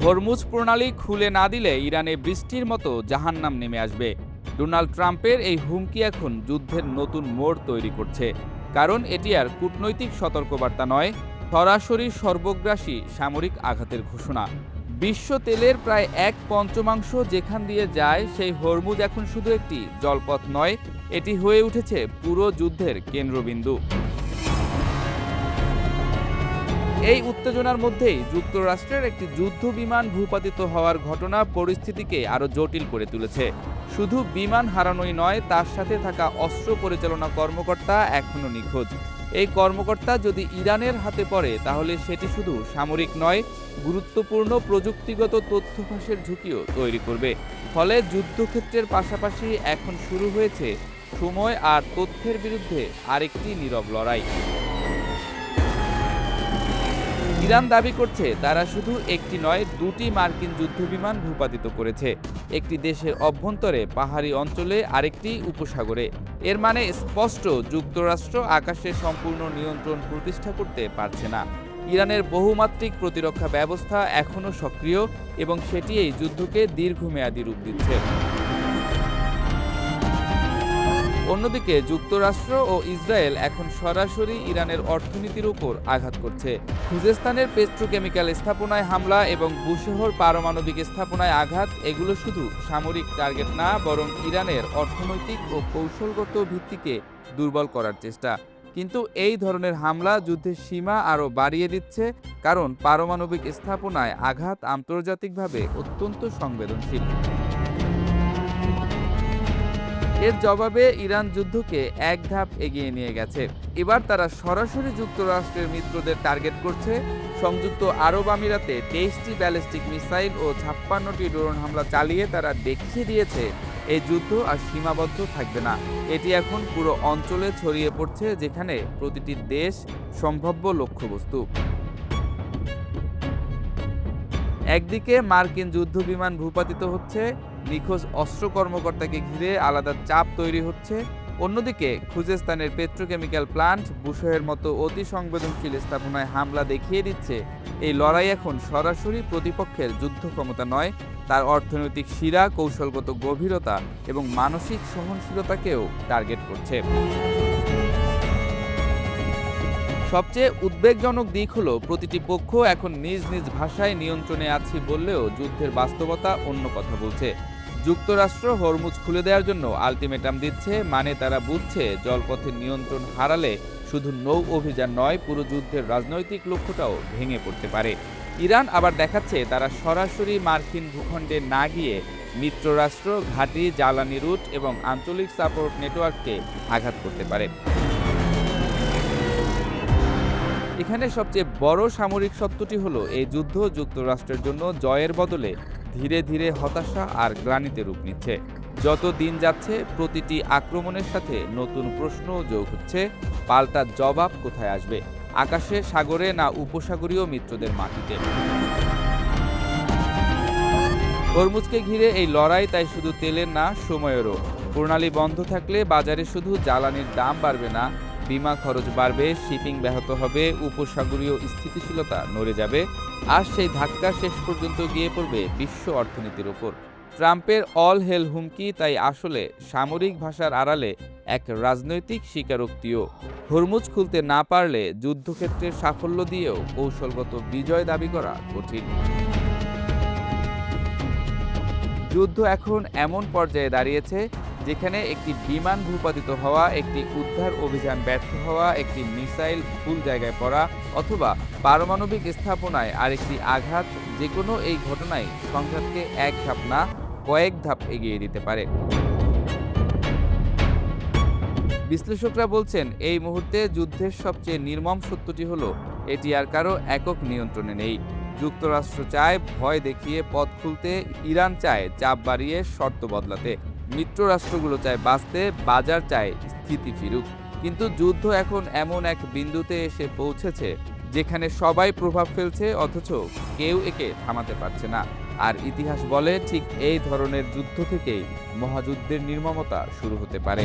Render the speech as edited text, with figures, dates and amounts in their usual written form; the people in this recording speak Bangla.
হরমুজ প্রণালী খুলে না দিলে ইরানে বৃষ্টির মতো জাহান্নাম নেমে আসবে। ডোনাল্ড ট্রাম্পের এই হুমকি এখন যুদ্ধের নতুন মোড় তৈরি করছে। কারণ এটি আর কূটনৈতিক সতর্কবার্তা নয়, সরাসরি সর্বগ্রাসী সামরিক আঘাতের ঘোষণা। বিশ্ব তেলের প্রায় 1/5 যেখান দিয়ে যায় সেই হরমুজ এখন শুধু একটি জলপথ নয়, এটি হয়ে উঠেছে পুরো যুদ্ধের কেন্দ্রবিন্দু। এই উত্তেজনার মধ্যেই যুক্তরাষ্ট্রের একটি যুদ্ধ বিমান ভূপাতিত হওয়ার ঘটনা পরিস্থিতিকে আরও জটিল করে তুলেছে। শুধু বিমান হারানোই নয়, তার সাথে থাকা অস্ত্র পরিচালনা কর্মকর্তা এখনও নিখোঁজ। এই কর্মকর্তা যদি ইরানের হাতে পড়ে তাহলে সেটি শুধু সামরিক নয়, গুরুত্বপূর্ণ প্রযুক্তিগত তথ্য ফাঁসের ঝুঁকিও তৈরি করবে। ফলে যুদ্ধক্ষেত্রের পাশাপাশি এখন শুরু হয়েছে সময় আর তথ্যের বিরুদ্ধে আরেকটি নীরব লড়াই। ইরান দাবি করছে তারা শুধু একটি নয়, দুটি মার্কিন যুদ্ধবিমান ভূপাতিত করেছে, একটি দেশের অভ্যন্তরে পাহাড়ি অঞ্চলে, আরেকটি উপসাগরে। এর মানে স্পষ্ট, যুক্তরাষ্ট্র আকাশে সম্পূর্ণ নিয়ন্ত্রণ প্রতিষ্ঠা করতে পারছে না। ইরানের বহুমাত্রিক প্রতিরক্ষা ব্যবস্থা এখনও সক্রিয় এবং সেটি এই যুদ্ধকে দীর্ঘমেয়াদী রূপ দিচ্ছে। অন্যদিকে যুক্তরাষ্ট্র ও ইসরায়েল এখন সরাসরি ইরানের অর্থনীতির উপর আঘাত করছে। খুজেস্তানের পেট্রোকেমিক্যাল স্থাপনায় হামলা এবং বুশেহর পারমাণবিক স্থাপনায় আঘাত, এগুলো শুধু সামরিক টার্গেট না, বরং ইরানের অর্থনৈতিক ও কৌশলগত ভিত্তিকে দুর্বল করার চেষ্টা। কিন্তু এই ধরনের হামলা যুদ্ধের সীমা আরও বাড়িয়ে দিচ্ছে, কারণ পারমাণবিক স্থাপনায় আঘাত আন্তর্জাতিকভাবে অত্যন্ত সংবেদনশীল। এর জবাবে ইরান যুদ্ধকে এক ধাপ এগিয়ে নিয়ে গেছে। এবার তারা সরাসরি যুক্তরাষ্ট্রের মিত্রদের টার্গেট করছে। সংযুক্ত আরব আমিরাতে 23টি ব্যালিস্টিক মিসাইল ও 56টি ড্রোন হামলা চালিয়ে তারা দেখিয়ে দিয়েছে এই যুদ্ধ আর সীমাবদ্ধ থাকবে না। এটি এখন পুরো অঞ্চলে ছড়িয়ে পড়ছে, যেখানে প্রতিটি দেশ সম্ভাব্য লক্ষ্যবস্তু। একদিকে মার্কিন যুদ্ধবিমান ভূপাতিত হচ্ছে, নিখোঁজ অস্ত্র কর্মকর্তাকে ঘিরে আলাদা চাপ তৈরি হচ্ছে। অন্যদিকে খুজেস্তানের পেট্রোকেমিক্যাল প্লান্ট, বুশেহের মতো অতি সংবেদনশীল স্থাপনায় হামলা দেখিয়ে দিচ্ছে এই লড়াই এখন সরাসরি প্রতিপক্ষের যুদ্ধ ক্ষমতা নয়, তার অর্থনৈতিক শিরা, কৌশলগত গভীরতা এবং মানসিক সহনশীলতাকেও টার্গেট করছে। সবচেয়ে উদ্বেগজনক দিক হলো প্রতিটি পক্ষ এখন নিজ নিজ ভাষায় নিয়ন্ত্রণে আছে বললেও যুদ্ধের বাস্তবতা অন্য কথা বলছে। যুক্তরাষ্ট্র হরমুজ খুলে দেওয়ার জন্য আলটিমেটাম দিচ্ছে, মানে তারা বুঝছে জলপথের নিয়ন্ত্রণ হারালে শুধু নৌ অভিযান নয়, পুরো যুদ্ধের রাজনৈতিক লক্ষ্যটাও ভেঙে পড়তে পারে। ইরান আবার দেখাচ্ছে তারা সরাসরি মার্কিন ভূখণ্ডে না গিয়ে মিত্ররাষ্ট্র, ঘাঁটি, জ্বালানি রুট এবং আঞ্চলিক সাপোর্ট নেটওয়ার্ককে আঘাত করতে পারে। এখানে সবচেয়ে বড় সামরিক সত্যটি হলো এই যুদ্ধ যুক্তরাষ্ট্রের জন্য জয়ের বদলে ধীরে ধীরে হতাশা আর গ্লানিতে রূপ নিচ্ছে। যত দিন যাচ্ছে প্রতিটি আক্রমণের সাথে নতুন প্রশ্ন যোগ হচ্ছে, পাল্টা জবাব কোথায় আসবে? আকাশে, সাগরে, না উপসাগরীয় মিত্রদের মাটিতে? হরমুজকে ঘিরে এই লড়াই তাই শুধু তেলের না, সময়েরও। প্রণালী বন্ধ থাকলে বাজারে শুধু জ্বালানির দাম বাড়বে না, বিমা খরচ বাড়বে, শিপিং ব্যাহত হবে, উপসাগরীয় স্থিতিশীলতা নড়ে যাবে, আর সেই ধাক্কা শেষ পর্যন্ত গিয়ে পড়বে বিশ্ব অর্থনীতির ওপর। ট্রাম্পের অল হেল হুমকি তাই আসলে সামরিক ভাষার আড়ালে এক রাজনৈতিক স্বীকারোক্তিও। হরমুজ খুলতে না পারলে যুদ্ধক্ষেত্রের সাফল্য দিয়েও কৌশলগত বিজয় দাবি করা কঠিন। যুদ্ধ এখন এমন পর্যায়ে দাঁড়িয়েছে যেখানে একটি বিমান ভূপাতিত হওয়া, একটি উদ্ধার অভিযান ব্যর্থ হওয়া, একটি মিসাইল ভুল জায়গায় পড়া অথবা পারমাণবিক স্থাপনায় আরেকটি আঘাত, যে কোনো এই ঘটনায় সংঘাতকে এক ধাপ না, কয়েক ধাপ এগিয়ে দিতে পারে। বিশ্লেষকরা বলছেন এই মুহূর্তে যুদ্ধের সবচেয়ে নির্মম সত্যটি হলো এটি আর কারো একক নিয়ন্ত্রণে নেই। যুক্তরাষ্ট্র চায় ভয় দেখিয়ে পথ খুলতে, ইরান চায় চাপ বাড়িয়ে শর্ত বদলাতে, মিত্ররাষ্ট্রগুলো চায় বাঁচতে, বাজার চায় স্থিতি ফিরুক। কিন্তু যুদ্ধ এখন এমন এক বিন্দুতে এসে পৌঁছেছে যেখানে সবাই প্রভাব ফেলছে, অথচ কেউ একে থামাতে পারছে না। আর ইতিহাস বলে ঠিক এই ধরনের যুদ্ধ থেকেই মহাযুদ্ধের নির্মমতা শুরু হতে পারে।